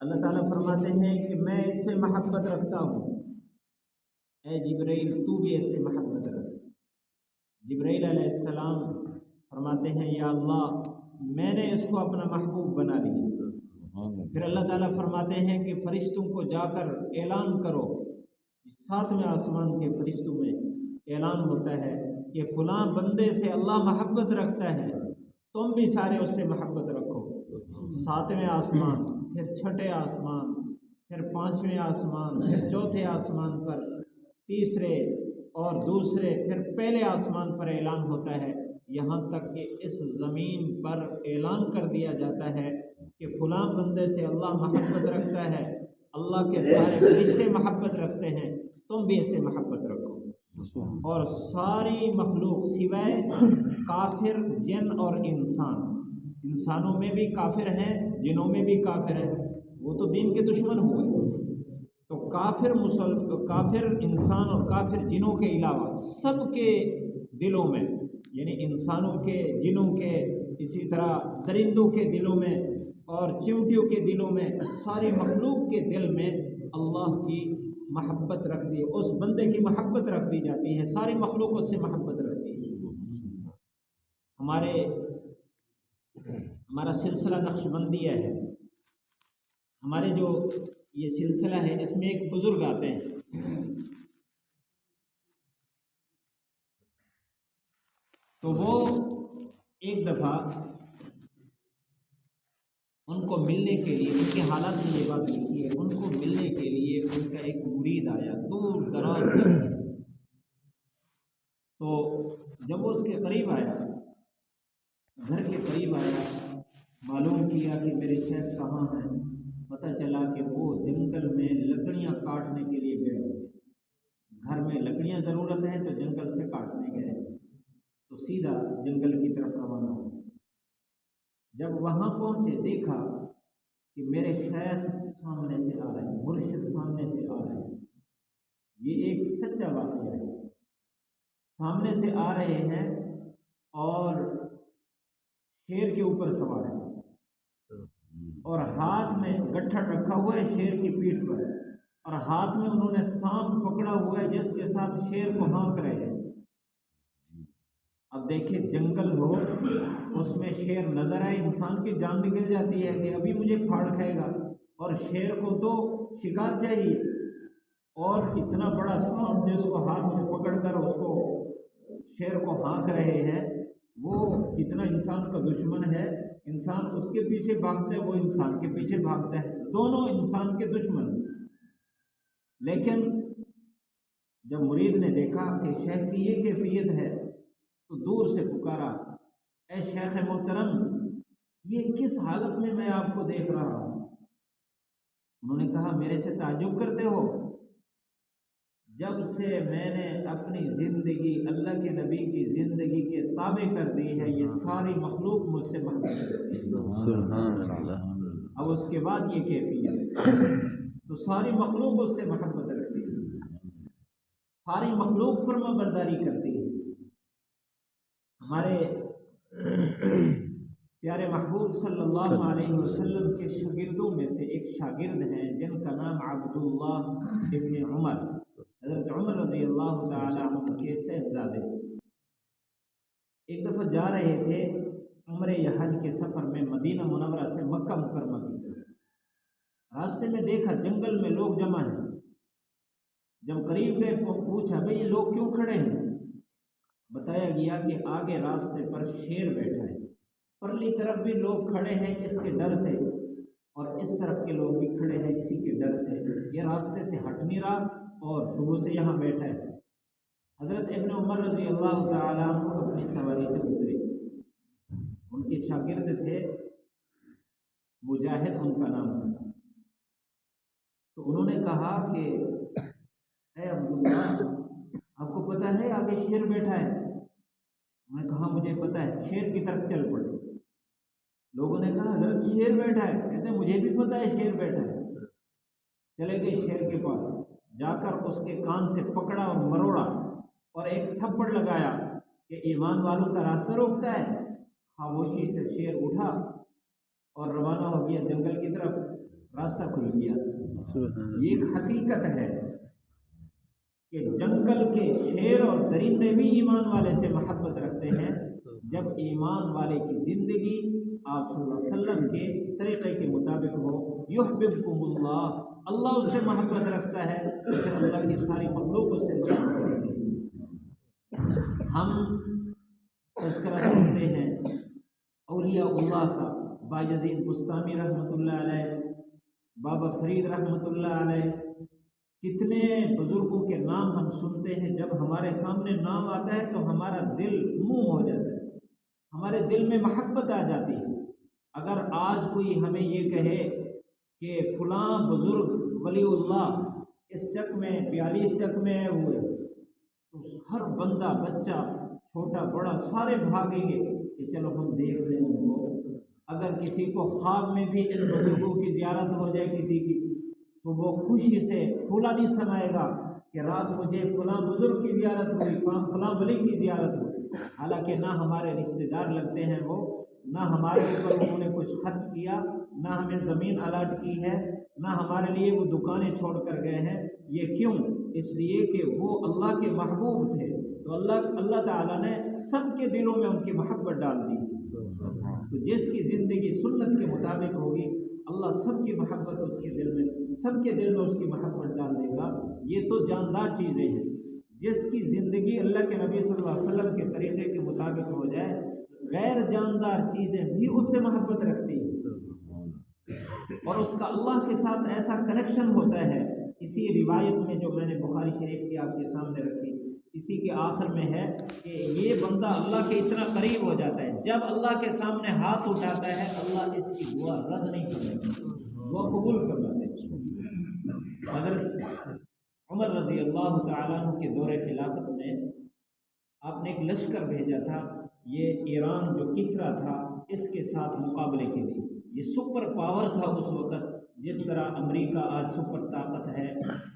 اللہ تعالیٰ فرماتے ہیں کہ میں اس سے محبت رکھتا ہوں، اے جبرائیل تو بھی اس سے محبت رکھ۔ جبرائیل علیہ السلام فرماتے ہیں یا اللہ میں نے اس کو اپنا محبوب بنا لیا۔ پھر اللہ تعالیٰ فرماتے ہیں کہ فرشتوں کو جا کر اعلان کرو، ساتویں آسمان کے فرشتوں میں اعلان ہوتا ہے کہ فلاں بندے سے اللہ محبت رکھتا ہے، تم بھی سارے اس سے محبت رکھو۔ ساتویں آسمان، پھر چھٹے آسمان، پھر پانچویں آسمان، پھر چوتھے آسمان پر، تیسرے اور دوسرے، پھر پہلے آسمان پر اعلان ہوتا ہے، یہاں تک کہ اس زمین پر اعلان کر دیا جاتا ہے کہ فلاں بندے سے اللہ محبت رکھتا ہے، اللہ کے سارے فرشتے محبت رکھتے ہیں، تم بھی اس سے محبت رکھو۔ اور ساری مخلوق سوائے کافر جن اور انسان، انسانوں میں بھی کافر ہیں، جنوں میں بھی کافر ہیں، وہ تو دین کے دشمن ہوئے، تو کافر انسان اور کافر جنوں کے علاوہ سب کے دلوں میں، یعنی انسانوں کے، جنوں کے، اسی طرح درندوں کے دلوں میں اور چیونٹیوں کے دلوں میں، ساری مخلوق کے دل میں اللہ کی محبت رکھ دی، اس بندے کی محبت رکھ دی جاتی ہے، ساری مخلوق اس سے محبت رکھتی ہے۔ ہمارا سلسلہ نقشبندیہ ہے، ہمارے جو یہ سلسلہ ہے اس میں ایک بزرگ آتے ہیں، تو وہ ایک دفعہ ان کو ملنے کے لیے، ان کے حالات میں یہ بات لکھی ہے، ان کو ملنے کے لیے ان کا ایک مرید آیا دور دراز تک، تو جب وہ اس کے قریب آیا، گھر کے قریب آیا، معلوم کیا کہ میرے شیخ کہاں ہیں، پتہ چلا کہ وہ جنگل میں لکڑیاں کاٹنے کے لیے گئے ہوئے، گھر میں لکڑیاں ضرورت ہے تو جنگل سے کاٹنے گئے، تو سیدھا جنگل کی طرف روانہ ہو۔ جب وہاں پہنچے دیکھا کہ میرے شیخ سامنے سے آ رہے ہیں، مرشد سامنے سے آ رہے ہیں، یہ ایک سچا واقعہ ہے، سامنے سے آ رہے ہیں اور شیر کے اوپر سوار ہے اور ہاتھ میں گٹھڑ رکھا ہوا ہے شیر کی پیٹھ پر، اور ہاتھ میں انہوں نے سانپ پکڑا ہوا ہے جس کے ساتھ شیر کو ہانک رہے ہیں۔ اب دیکھیں جنگل ہو، اس میں شیر نظر آئے، انسان کی جان نکل جاتی ہے کہ ابھی مجھے پھاڑ کھائے گا، اور شیر کو تو شکار چاہیے، اور اتنا بڑا سانپ جس کو ہاتھ میں پکڑ کر اس کو شیر کو ہانک رہے ہیں، وہ کتنا انسان کا دشمن ہے، انسان اس کے پیچھے بھاگتا ہے، وہ انسان کے پیچھے بھاگتا ہے، دونوں انسان کے دشمن۔ لیکن جب مرید نے دیکھا کہ شیخ کی یہ کیفیت ہے تو دور سے پکارا، اے شیخ محترم یہ کس حالت میں میں آپ کو دیکھ رہا ہوں؟ انہوں نے کہا میرے سے تعجب کرتے ہو؟ جب سے میں نے اپنی زندگی اللہ کے نبی کی زندگی کے تابع کر دی ہے، یہ ساری مخلوق مجھ سے محبت کرتی ہے۔ سبحان اللہ۔ اب اس کے بعد یہ کیفیت، تو ساری مخلوق اس سے محبت رکھتی ہے، ساری مخلوق فرما برداری کرتی ہے۔ ہمارے پیارے محبوب صلی اللہ علیہ وسلم کے شاگردوں میں سے ایک شاگرد ہیں جن کا نام عبداللہ ابن عمر، حضرت عمر رضی اللہ تعالی عنہ کے صاحبزادے، ایک دفعہ جا رہے تھے عمرے یا حج کے سفر میں مدینہ منورہ سے مکہ مکرمہ کی طرف، راستے میں دیکھا جنگل میں لوگ جمع ہیں، جب قریب گئے پوچھا بھئی یہ لوگ کیوں کھڑے ہیں؟ بتایا گیا کہ آگے راستے پر شیر بیٹھا ہے، پرلی طرف بھی لوگ کھڑے ہیں اس کے ڈر سے، اور اس طرف کے لوگ بھی کھڑے ہیں اسی کے ڈر سے، یہ راستے سے ہٹ نہیں رہا اور صبح سے یہاں بیٹھا ہے۔ حضرت ابن عمر رضی اللہ تعالیٰ عنہ اپنی سواری سے اترے، ان کے شاگرد تھے مجاہد ان کا نام تھا، تو انہوں نے کہا کہ اے عبداللہ آپ کو پتہ ہے آگے شیر بیٹھا ہے؟ انہوں نے کہا مجھے پتہ ہے، شیر کی طرف چل پڑے۔ لوگوں نے کہا حضرت شیر بیٹھا ہے، کہتے ہیں مجھے بھی پتہ ہے شیر بیٹھا ہے۔ چلے گئے شیر کے پاس، جا کر اس کے کان سے پکڑا اور مروڑا اور ایک تھپڑ لگایا کہ ایمان والوں کا راستہ روکتا ہے۔ خاموشی سے شیر اٹھا اور روانہ دیا جنگل کی طرف، راستہ کھل گیا۔ یہ ایک حقیقت ہے کہ جنگل کے شیر اور درندے بھی ایمان والے سے محبت رکھتے ہیں جب ایمان والے کی زندگی آپ صلی اللہ علیہ وسلم کے طریقے کے مطابق ہو۔ یحببکم اللہ، اللہ اس سے محبت رکھتا ہے، پھر اللہ کی ساری مخلوق اس سے محبت رکھتی ہے۔ ہم تذکرہ سنتے ہیں اولیاء اللہ کا، بایزید بستامی رحمۃ اللہ علیہ، بابا فرید رحمۃ اللہ علیہ، کتنے بزرگوں کے نام ہم سنتے ہیں، جب ہمارے سامنے نام آتا ہے تو ہمارا دل موم ہو جاتا ہے، ہمارے دل میں محبت آ جاتی ہے۔ اگر آج کوئی ہمیں یہ کہے کہ فلاں بزرگ ولی اللہ اس چک میں 42 چک میں آئے ہوئے، تو ہر بندہ بچہ چھوٹا بڑا سارے بھاگیں گے کہ چلو ہم دیکھ لیں ان کو۔ اگر کسی کو خواب میں بھی ان بزرگوں کی زیارت ہو جائے کسی کی، تو وہ خوشی سے پھولا نہیں سمائے گا کہ رات مجھے فلاں بزرگ کی زیارت ہوئی، فلاں ولی کی زیارت ہوئی، حالانکہ نہ ہمارے رشتہ دار لگتے ہیں وہ، نہ ہمارے اوپر انہوں نے کچھ خرچ کیا، نہ ہمیں زمین الاٹ کی ہے، نہ ہمارے لیے وہ دکانیں چھوڑ کر گئے ہیں۔ یہ کیوں؟ اس لیے کہ وہ اللہ کے محبوب تھے، تو اللہ تعالیٰ نے سب کے دلوں میں ان کی محبت ڈال دی۔ تو جس کی زندگی سنت کے مطابق ہوگی، اللہ سب کی محبت اس کے دل میں، سب کے دل میں اس کی محبت ڈال دے گا۔ یہ تو جاندار چیزیں ہیں۔ جس کی زندگی اللہ کے نبی صلی اللہ علیہ وسلم کے طریقے کے مطابق ہو جائے، غیر جاندار چیزیں بھی اس سے محبت رکھتی ہیں، اور اس کا اللہ کے ساتھ ایسا کنیکشن ہوتا ہے۔ اسی روایت میں جو میں نے بخاری شریف کی آپ کے سامنے رکھی، اسی کے آخر میں ہے کہ یہ بندہ اللہ کے اتنا قریب ہو جاتا ہے، جب اللہ کے سامنے ہاتھ اٹھاتا ہے اللہ اس کی دعا رد نہیں کرتا، دعا قبول کر لیتے ہیں۔ حضرت عمر رضی اللہ تعالیٰ عنہ کے دور خلافت میں آپ نے ایک لشکر بھیجا تھا، یہ ایران جو کسرا تھا اس کے ساتھ مقابلے کے لیے۔ یہ سپر پاور تھا اس وقت، جس طرح امریکہ آج سپر طاقت ہے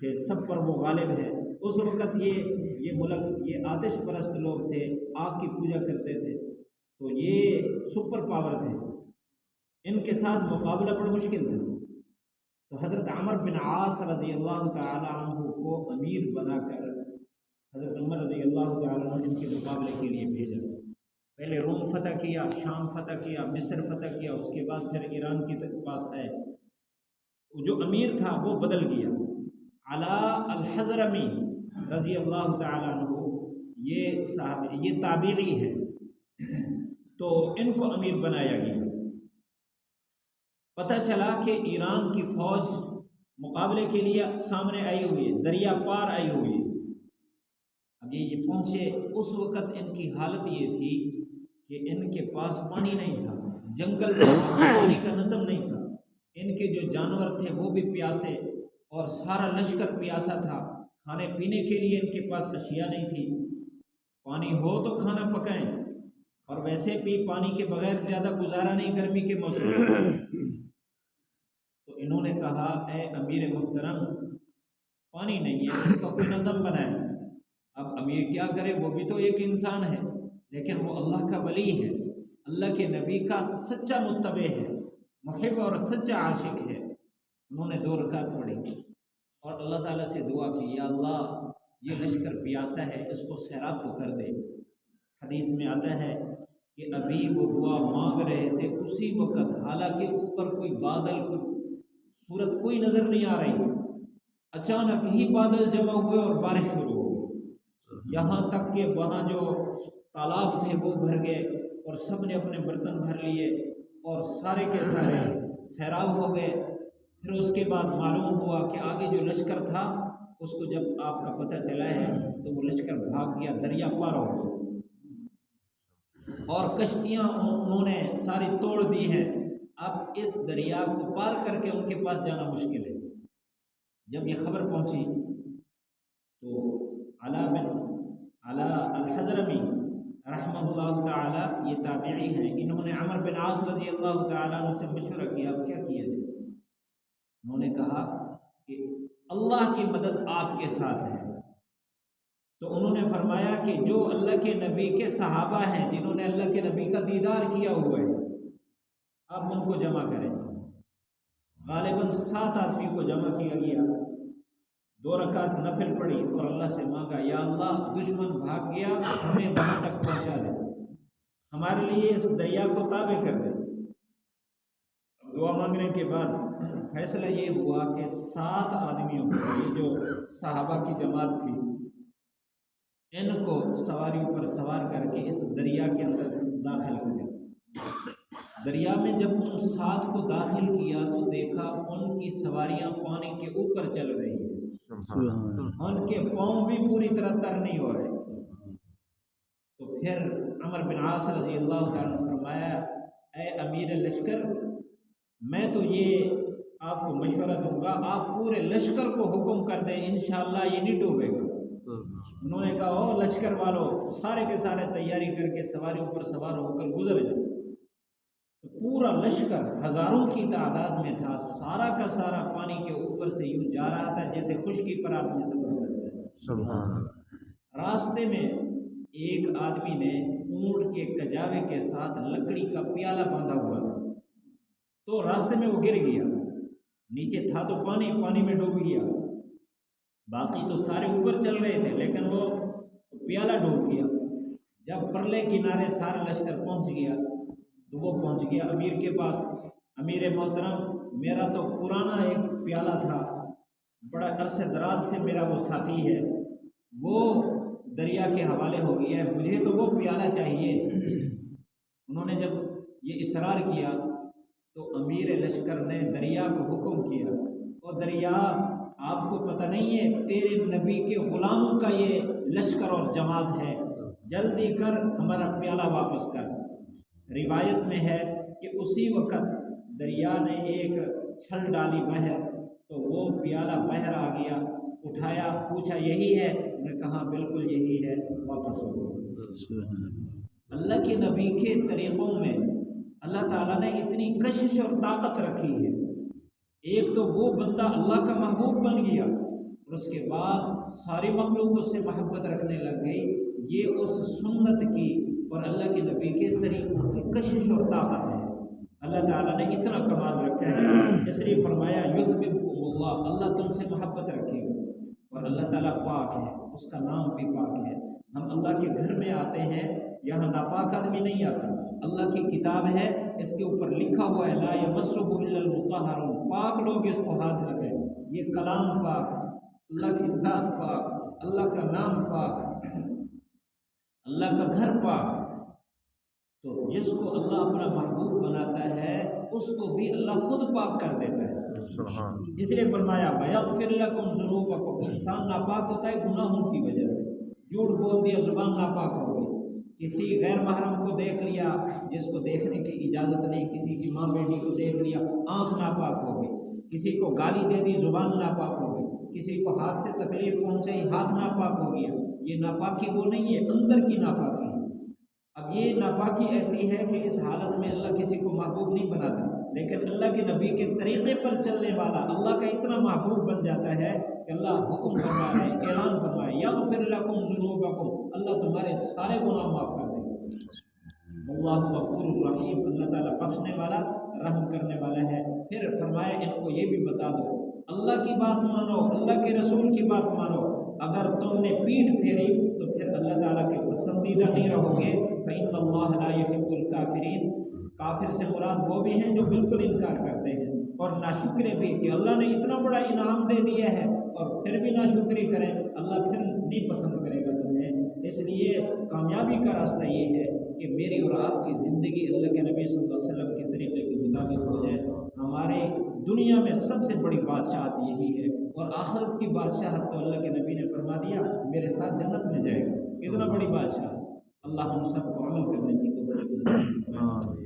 کہ سب پر وہ غالب ہے، اس وقت یہ ملک، یہ آتش پرست لوگ تھے، آگ کی پوجا کرتے تھے، تو یہ سپر پاور تھے، ان کے ساتھ مقابلہ بڑا مشکل تھا۔ تو حضرت عمر بن عاص رضی اللہ تعالی عنہ کو امیر بنا کر حضرت عمر رضی اللہ تعالی عنہ ان کے مقابلے کے لیے بھیجا۔ پہلے روم فتح کیا، شام فتح کیا، مصر فتح کیا، اس کے بعد پھر ایران کے پاس آئے۔ جو امیر تھا وہ بدل گیا، علا الحضرمی رضی اللہ تعالی عنہ، یہ تابعی ہے، تو ان کو امیر بنایا گیا۔ پتہ چلا کہ ایران کی فوج مقابلے کے لیے سامنے آئی ہوئی ہے، دریا پار آئی ہوئی ہے۔ اب یہ پہنچے، اس وقت ان کی حالت یہ تھی کہ ان کے پاس پانی نہیں تھا، جنگل میں پانی کا نظم نہیں تھا، ان کے جو جانور تھے وہ بھی پیاسے، اور سارا لشکر پیاسا تھا، کھانے پینے کے لیے ان کے پاس اشیاء نہیں تھی۔ پانی ہو تو کھانا پکائیں، اور ویسے بھی پانی کے بغیر زیادہ گزارا نہیں گرمی کے موسم میں۔ تو انہوں نے کہا اے امیر محترم، پانی نہیں ہے، اس کا کوئی نظم بنائے۔ اب امیر کیا کرے، وہ بھی تو ایک انسان ہے، لیکن وہ اللہ کا ولی ہے، اللہ کے نبی کا سچا متبع ہے، محب اور سچا عاشق ہے۔ انہوں نے 2 رکعت پڑھی اور اللہ تعالیٰ سے دعا کی، یا اللہ یہ لشکر پیاسا ہے، اس کو سیراب تو کر دے۔ حدیث میں آتا ہے کہ ابھی وہ دعا مانگ رہے تھے، اسی وقت حالانکہ اوپر کوئی بادل، کوئی صورت کوئی نظر نہیں آ رہی تھی، اچانک ہی بادل جمع ہوئے اور بارش شروع ہو گئی، یہاں تک کہ وہاں جو تالاب تھے وہ بھر گئے، اور سب نے اپنے برتن بھر لیے، اور سارے کے سارے سیراب ہو گئے۔ پھر اس کے بعد معلوم ہوا کہ آگے جو لشکر تھا اس کو جب آپ کا پتہ چلا ہے تو وہ لشکر بھاگ گیا، دریا پار ہو گیا، اور کشتیاں انہوں نے ساری توڑ دی ہیں۔ اب اس دریا کو پار کر کے ان کے پاس جانا مشکل ہے۔ جب یہ خبر پہنچی تو علا الحضرمی رحمہ اللہ تعالی، یہ تابعی ہیں، انہوں نے عمر بن عاص رضی اللہ تعالیٰ عنہ سے مشورہ کیا اب کیا کیا جائے۔ انہوں نے کہا کہ اللہ کی مدد آپ کے ساتھ ہے۔ تو انہوں نے فرمایا کہ جو اللہ کے نبی کے صحابہ ہیں، جنہوں نے اللہ کے نبی کا دیدار کیا ہوا ہے، آپ ان کو جمع کریں۔ غالباً 7 آدمی کو جمع کیا گیا، 2 رکعت نفل پڑھی اور اللہ سے مانگا یا اللہ دشمن بھاگ گیا، ہمیں وہاں تک پہنچا دے، ہمارے لیے اس دریا کو تابع کر دے۔ دعا مانگنے کے بعد فیصلہ یہ ہوا کہ 7 آدمیوں کو، یہ جو صحابہ کی جماعت تھی، ان کو سواریوں پر سوار کر کے اس دریا کے اندر داخل کرے۔ دریا میں جب ان 7 کو داخل کیا تو دیکھا ان کی سواریاں پانی کے اوپر چل رہی ہیں، ان کے پاؤں بھی پوری طرح تر نہیں ہو رہے۔ تو پھر عمر بن عاص رضی اللہ تعالیٰ نے فرمایا اے امیر لشکر، میں تو یہ آپ کو مشورہ دوں گا، آپ پورے لشکر کو حکم کر دیں، انشاءاللہ یہ نہیں ڈوبے گا۔ انہوں نے کہا او لشکر والو، سارے کے سارے تیاری کر کے سواریوں پر سوار ہو کر گزر جائیں۔ تو پورا لشکر ہزاروں کی تعداد میں تھا، سارا کا سارا پانی کے اوپر سے یوں جا رہا تھا جیسے خشکی پر آدمی سفر کرتا ہے۔ سبحان اللہ۔ راستے میں ایک آدمی نے اونٹ کے کجاوے کے ساتھ لکڑی کا پیالہ باندھا ہوا تھا، تو راستے میں وہ گر گیا، نیچے تھا تو پانی میں ڈوب گیا، باقی تو سارے اوپر چل رہے تھے لیکن وہ پیالہ ڈوب گیا۔ جب پرلے کنارے سارا لشکر پہنچ گیا تو وہ پہنچ گیا امیر کے پاس، امیر محترم میرا تو پرانا ایک پیالہ تھا، بڑا عرصے دراز سے میرا وہ ساتھی ہے، وہ دریا کے حوالے ہو گیا ہے، مجھے تو وہ پیالہ چاہیے۔ انہوں نے جب یہ اصرار کیا تو امیر لشکر نے دریا کو حکم کیا، اور دریا آپ کو پتہ نہیں ہے تیرے نبی کے غلاموں کا یہ لشکر اور جماعت ہے، جلدی کر ہمارا پیالہ واپس کر۔ روایت میں ہے کہ اسی وقت دریا نے ایک چھل ڈالی بہر، تو وہ پیالہ بہر آ گیا، اٹھایا، پوچھا یہی ہے؟ انہوں نے کہا بالکل یہی ہے، واپس ہو گیا۔ اللہ کے نبی کے طریقوں میں اللہ تعالیٰ نے اتنی کشش اور طاقت رکھی ہے۔ ایک تو وہ بندہ اللہ کا محبوب بن گیا اور اس کے بعد ساری مخلوق اس سے محبت رکھنے لگ گئی، یہ اس سنت کی اور اللہ کے نبی کے طریقوں کی کشش اور طاقت ہے۔ اللہ تعالیٰ نے اتنا کمال رکھا ہے، اس لیے فرمایا یحببکم اللہ، اللہ تم سے محبت رکھے گا۔ اور اللہ تعالیٰ پاک ہے، اس کا نام بھی پاک ہے۔ ہم اللہ کے گھر میں آتے ہیں، یہاں ناپاک آدمی نہیں آتا، اللہ کی کتاب ہے، اس کے اوپر لکھا ہوا ہے لا یمسہ الا المطہرون، پاک لوگ اس کو ہاتھ لگائیں۔ یہ کلام پاک، اللہ کی ذات پاک، اللہ کا نام پاک، اللہ کا گھر پاک۔ تو جس کو اللہ اپنا محبوب بناتا ہے اس کو بھی اللہ خود پاک کر دیتا ہے۔ اس لیے فرمایا وَيَغْفِرْ لَكُمْ ذُنُوبَكُمْ، انسان ناپاک ہوتا ہے گناہوں کی وجہ سے، جھوٹ بول دیا زبان ناپاک ہو گئی، کسی غیر محرم کو دیکھ لیا جس کو دیکھنے کی اجازت نہیں، کسی کی ماں بیٹی کو دیکھ لیا آنکھ ناپاک ہو گئی، کسی کو گالی دے دی زبان ناپاک ہو گئی، کسی کو ہاتھ سے تکلیف پہنچائی ہاتھ ناپاک ہو گیا۔ یہ ناپاکی وہ نہیں ہے، اندر کی ناپاکی ہے۔ اب یہ ناپاکی ایسی ہے کہ اس حالت میں اللہ کسی کو محبوب نہیں بناتا، لیکن اللہ کے نبی کے طریقے پر چلنے والا اللہ کا اتنا محبوب بن جاتا ہے کہ اللہ حکم فرما رہے ہیں، اعلان فرمائے یغفر لکم ذنوبکم، اللہ تمہارے سارے گناہ معاف کر دے گا۔ اللہ غفور الرحیم، اللہ تعالیٰ بخشنے والا رحم کرنے والا ہے۔ پھر فرمایا ان کو یہ بھی بتا دو اللہ کی بات مانو، اللہ کے رسول کی بات مانو، اگر تم نے پیٹھ پھیری تو پھر اللہ تعالیٰ کے پسندیدہ نہیں رہو گے۔ فإن اللہ لا يحب الکافرین، کافر سے مراد وہ بھی ہیں جو بالکل انکار کرتے ہیں اور ناشکرے بھی، کہ اللہ نے اتنا بڑا انعام دے دیا ہے اور پھر بھی ناشکری کریں، اللہ پھر نہیں پسند کرے گا تمہیں۔ اس لیے کامیابی کا راستہ یہ ہے کہ میری اور آپ کی زندگی اللہ کے نبی صلی اللہ علیہ وسلم کے طریقے کے مطابق ہو جائے۔ ہمارے دنیا میں سب سے بڑی بادشاہت یہی ہے، اور آخرت کی بادشاہت تو اللہ کے نبی نے فرما دیا میرے ساتھ جنت میں جائے گا، اتنا بڑی بادشاہت۔ اللہ ہم سب کو عمل کرنے کی توفیق نصیب فرمائے۔